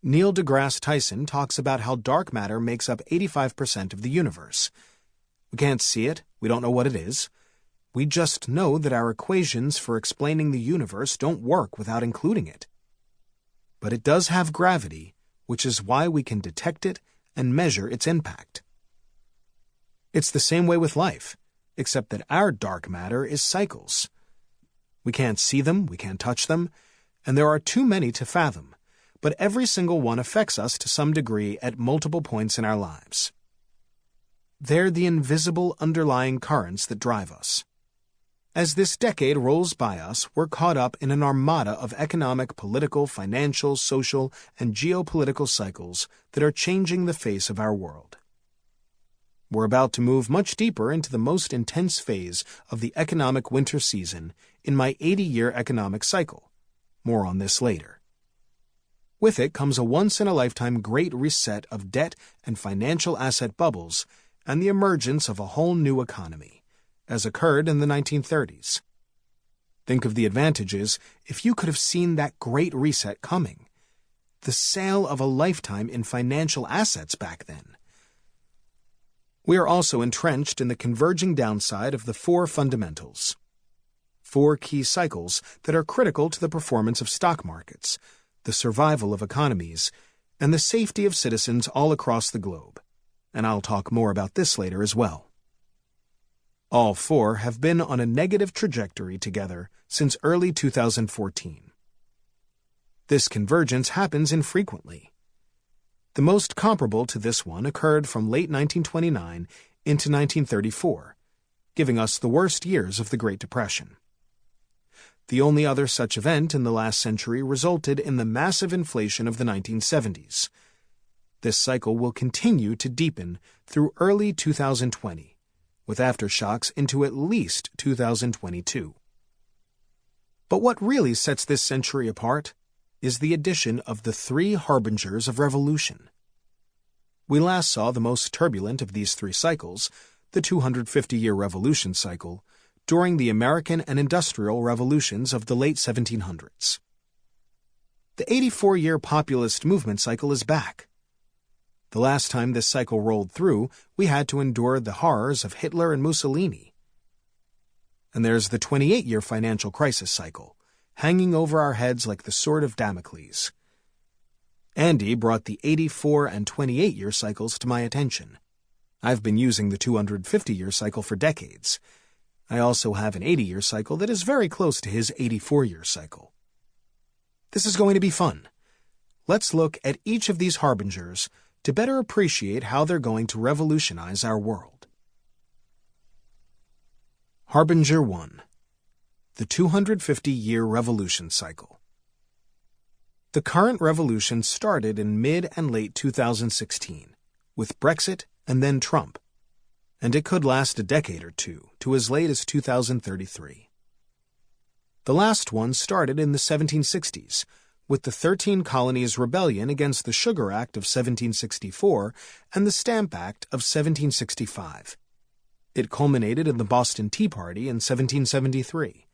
Neil deGrasse Tyson talks about how dark matter makes up 85% of the universe. We can't see it, we don't know what it is. We just know that our equations for explaining the universe don't work without including it. But it does have gravity, which is why we can detect it and measure its impact. It's the same way with life, except that our dark matter is cycles. We can't see them, we can't touch them, and there are too many to fathom, but every single one affects us to some degree at multiple points in our lives. They're the invisible underlying currents that drive us. As this decade rolls by us, we're caught up in an armada of economic, political, financial, social, and geopolitical cycles that are changing the face of our world. We're about to move much deeper into the most intense phase of the economic winter season in my 80-year economic cycle. More on this later. With it comes a once-in-a-lifetime great reset of debt and financial asset bubbles and the emergence of a whole new economy, as occurred in the 1930s. Think of the advantages if you could have seen that great reset coming. The sale of a lifetime in financial assets back then. We are also entrenched in the converging downside of the four fundamentals. Four key cycles that are critical to the performance of stock markets, the survival of economies, and the safety of citizens all across the globe. And I'll talk more about this later as well. All four have been on a negative trajectory together since early 2014. This convergence happens infrequently. The most comparable to this one occurred from late 1929 into 1934, giving us the worst years of the Great Depression. The only other such event in the last century resulted in the massive inflation of the 1970s. This cycle will continue to deepen through early 2020, with aftershocks into at least 2022. But what really sets this century apart is the addition of the three harbingers of revolution. We last saw the most turbulent of these three cycles, the 250-year revolution cycle, during the American and Industrial Revolutions of the late 1700s. The 84-year populist movement cycle is back. The last time this cycle rolled through, we had to endure the horrors of Hitler and Mussolini. And there's the 28-year financial crisis cycle, hanging over our heads like the sword of Damocles. Andy brought the 84 and 28-year cycles to my attention. I've been using the 250-year cycle for decades. I also have an 80-year cycle that is very close to his 84-year cycle. This is going to be fun. Let's look at each of these harbingers to better appreciate how they're going to revolutionize our world. Harbinger 1. The 250-year revolution cycle. The current revolution started in mid and late 2016, with Brexit and then Trump, and it could last a decade or two, to as late as 2033. The last one started in the 1760s, with the 13 Colonies' Rebellion against the Sugar Act of 1764 and the Stamp Act of 1765. It culminated in the Boston Tea Party in 1773.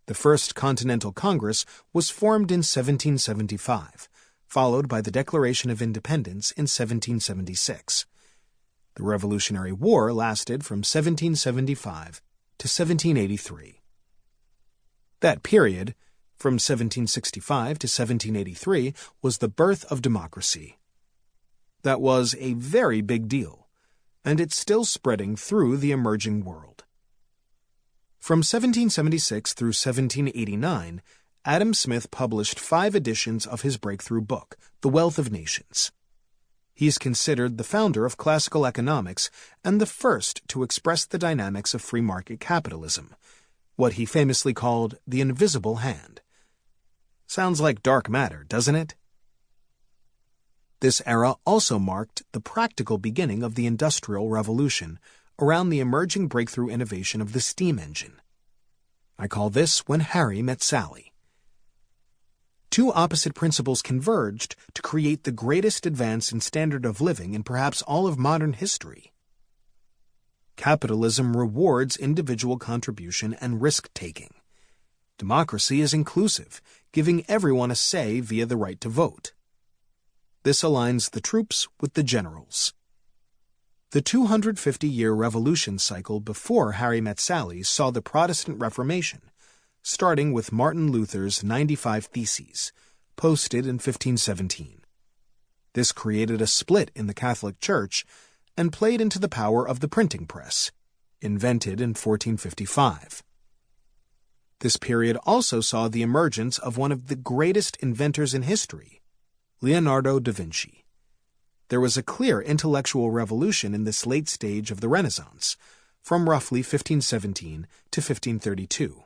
The First Continental Congress was formed in 1775, followed by the Declaration of Independence in 1776. The Revolutionary War lasted from 1775 to 1783. That period, from 1765 to 1783, was the birth of democracy. That was a very big deal, and it's still spreading through the emerging world. From 1776 through 1789, Adam Smith published 5 editions of his breakthrough book, The Wealth of Nations. He's considered the founder of classical economics and the first to express the dynamics of free market capitalism, what he famously called the invisible hand. Sounds like dark matter, doesn't it? This era also marked the practical beginning of the Industrial Revolution around the emerging breakthrough innovation of the steam engine. I call this When Harry Met Sally. Two opposite principles converged to create the greatest advance in standard of living in perhaps all of modern history. Capitalism rewards individual contribution and risk-taking. Democracy is inclusive, giving everyone a say via the right to vote. This aligns the troops with the generals. The 250-year revolution cycle before Harry Met Sally saw the Protestant Reformation, starting with Martin Luther's 95 Theses, posted in 1517. This created a split in the Catholic Church and played into the power of the printing press, invented in 1455. This period also saw the emergence of one of the greatest inventors in history, Leonardo da Vinci. There was a clear intellectual revolution in this late stage of the Renaissance, from roughly 1517 to 1532.